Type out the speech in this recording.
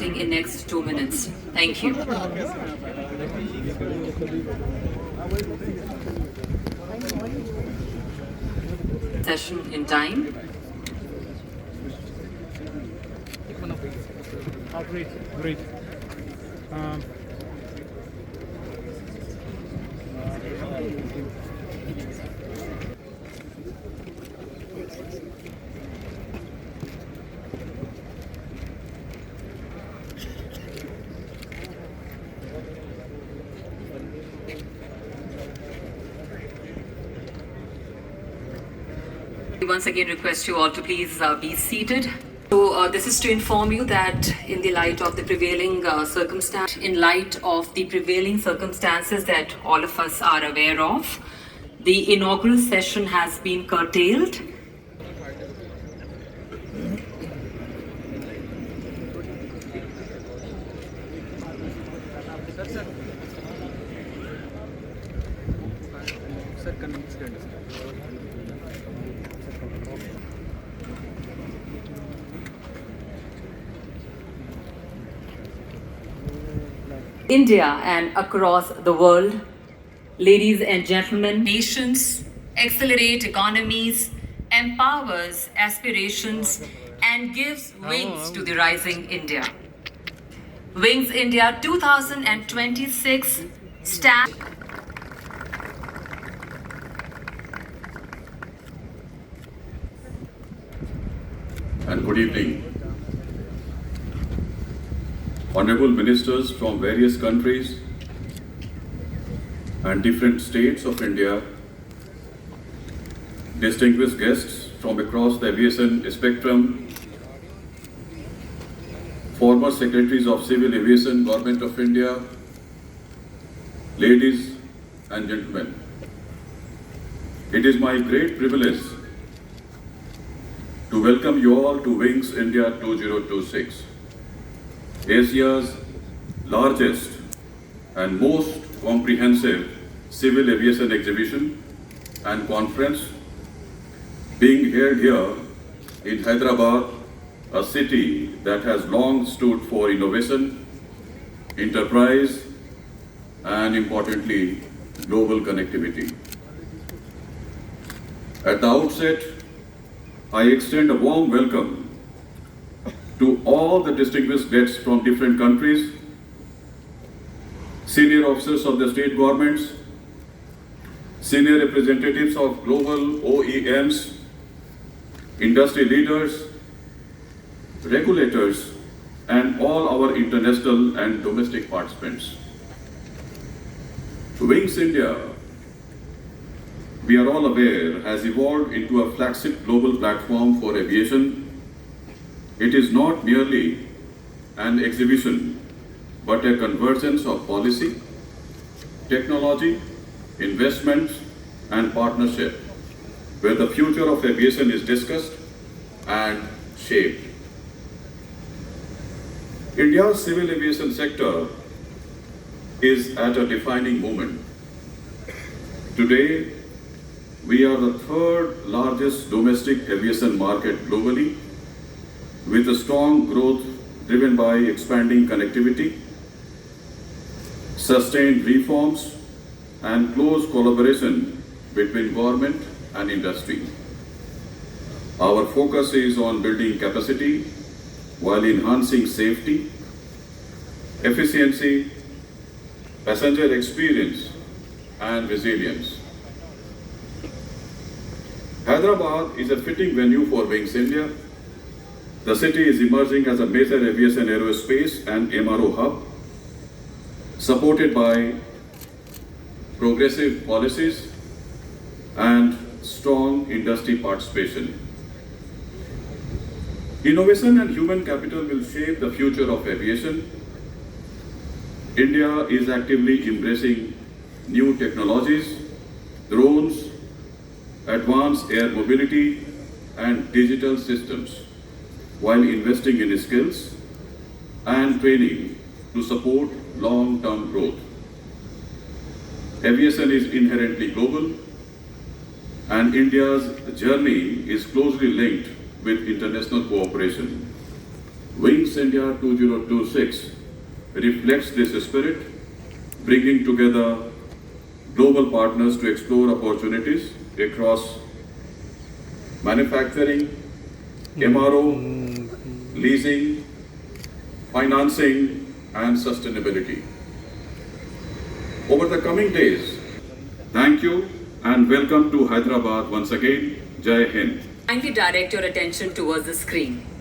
In next 2 minutes. Thank you. Session in time. Great. Once again request you all to please be seated. So this is to inform you that in the light of the prevailing circumstances that all of us are aware of, the inaugural session has been curtailed. India and across the world, ladies and gentlemen, nations accelerate economies, empowers aspirations, and gives wings to the rising India. Wings India 2026 stand. And good evening. Honorable ministers from various countries and different states of India, distinguished guests from across the aviation spectrum, former secretaries of Civil Aviation, Government of India, ladies and gentlemen. It is my great privilege to welcome you all to Wings India 2026. Asia's largest and most comprehensive civil aviation exhibition and conference being held here in Hyderabad, a city that has long stood for innovation, enterprise, and importantly, global connectivity. At the outset, I extend a warm welcome to all the distinguished guests from different countries, senior officers of the state governments, senior representatives of global OEMs, industry leaders, regulators, and all our international and domestic participants. Wings India, we are all aware, has evolved into a flagship global platform for aviation. It is not merely an exhibition, but a convergence of policy, technology, investments, and partnership, where the future of aviation is discussed and shaped. India's civil aviation sector is at a defining moment. Today, we are the third largest domestic aviation market globally, with a strong growth driven by expanding connectivity, sustained reforms, and close collaboration between government and industry. Our focus is on building capacity while enhancing safety, efficiency, passenger experience, and resilience. Hyderabad is a fitting venue for Wings India. The city is emerging as a major aviation, aerospace, and MRO hub, supported by progressive policies and strong industry participation. Innovation and human capital will shape the future of aviation. India is actively embracing new technologies, drones, advanced air mobility, and digital systems, while investing in skills and training to support long-term growth. Aviation is inherently global, and India's journey is closely linked with international cooperation. Wings India 2026 reflects this spirit, bringing together global partners to explore opportunities across manufacturing, MRO, leasing, financing, and sustainability. Over the coming days, thank you and welcome to Hyderabad once again. Jai Hind. Kindly direct your attention towards the screen.